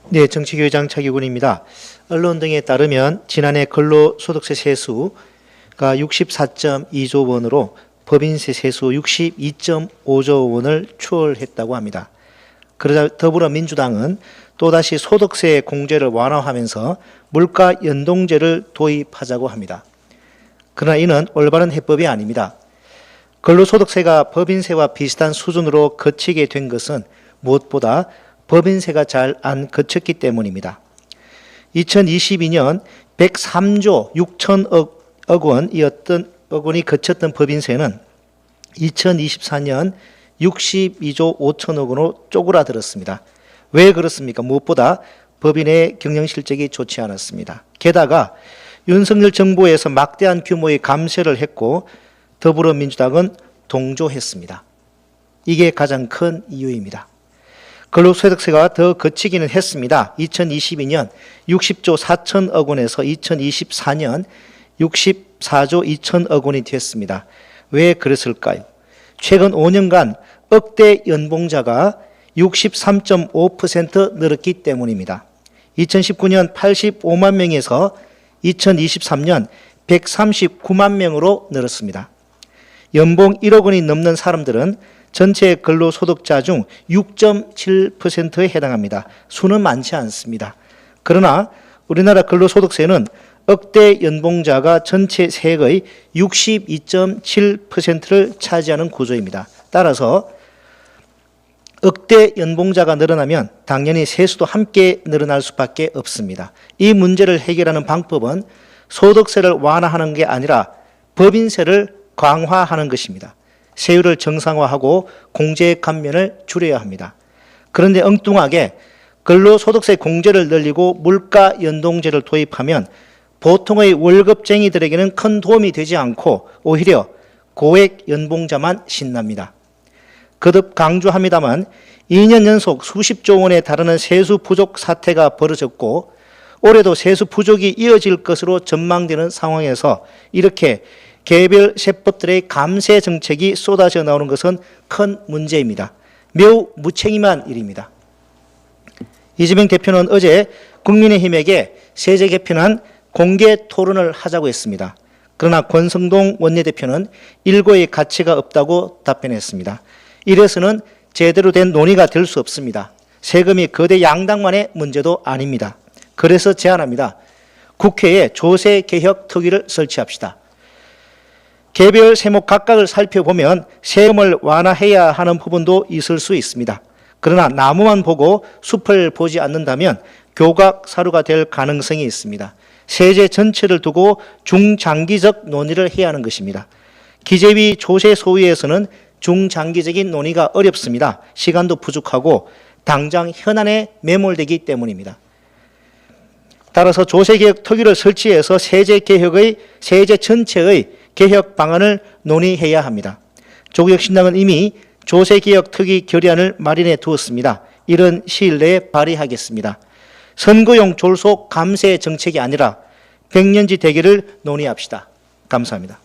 네, 정치교장 차기군입니다. 언론 등에 따르면 지난해 근로소득세 세수가 64.2조 원으로 법인세 세수 62.5조 원을 추월했다고 합니다. 그러자 더불어민주당은 또다시 소득세 공제를 완화하면서 물가 연동제를 도입하자고 합니다. 그러나 이는 올바른 해법이 아닙니다. 근로소득세가 법인세와 비슷한 수준으로 거치게 된 것은 무엇보다 법인세가 잘 안 거쳤기 때문입니다. 2022년 103조 6천억 원이 거쳤던 법인세는 2024년 62조 5천억 원으로 쪼그라들었습니다. 왜 그렇습니까? 무엇보다 법인의 경영 실적이 좋지 않았습니다. 게다가 윤석열 정부에서 막대한 규모의 감세를 했고 더불어민주당은 동조했습니다. 이게 가장 큰 이유입니다. 근로소득세가 더 거치기는 했습니다. 2022년 60조 4천억 원에서 2024년 64조 2천억 원이 됐습니다. 왜 그랬을까요? 최근 5년간 억대 연봉자가 63.5% 늘었기 때문입니다. 2019년 85만 명에서 2023년 139만 명으로 늘었습니다. 연봉 1억 원이 넘는 사람들은 전체 근로소득자 중 6.7%에 해당합니다. 수는 많지 않습니다. 그러나 우리나라 근로소득세는 억대 연봉자가 전체 세액의 62.7%를 차지하는 구조입니다. 따라서 억대 연봉자가 늘어나면 당연히 세수도 함께 늘어날 수밖에 없습니다. 이 문제를 해결하는 방법은 소득세를 완화하는 게 아니라 법인세를 강화하는 것입니다. 세율을 정상화하고 공제 감면을 줄여야 합니다. 그런데 엉뚱하게 근로소득세 공제를 늘리고 물가 연동제를 도입하면 보통의 월급쟁이들에게는 큰 도움이 되지 않고 오히려 고액 연봉자만 신납니다. 거듭 강조합니다만 2년 연속 수십조 원에 달하는 세수 부족 사태가 벌어졌고 올해도 세수 부족이 이어질 것으로 전망되는 상황에서 이렇게 개별 세법들의 감세 정책이 쏟아져 나오는 것은 큰 문제입니다. 매우 무책임한 일입니다. 이재명 대표는 어제 국민의힘에게 세제 개편안 공개 토론을 하자고 했습니다. 그러나 권성동 원내대표는 일고의 가치가 없다고 답변했습니다. 이래서는 제대로 된 논의가 될 수 없습니다. 세금이 거대 양당만의 문제도 아닙니다. 그래서 제안합니다. 국회에 조세개혁특위를 설치합시다. 개별 세목 각각을 살펴보면 세금을 완화해야 하는 부분도 있을 수 있습니다. 그러나 나무만 보고 숲을 보지 않는다면 교각사루가 될 가능성이 있습니다. 세제 전체를 두고 중장기적 논의를 해야 하는 것입니다. 기재위 조세소위에서는 중장기적인 논의가 어렵습니다. 시간도 부족하고 당장 현안에 매몰되기 때문입니다. 따라서 조세개혁특위를 설치해서 세제 전체의 개혁 방안을 논의해야 합니다. 조국혁신당은 이미 조세개혁특위 결의안을 마련해 두었습니다. 이런 시일 내에 발의하겠습니다. 선거용 졸속 감세 정책이 아니라 백년지 대계를 논의합시다. 감사합니다.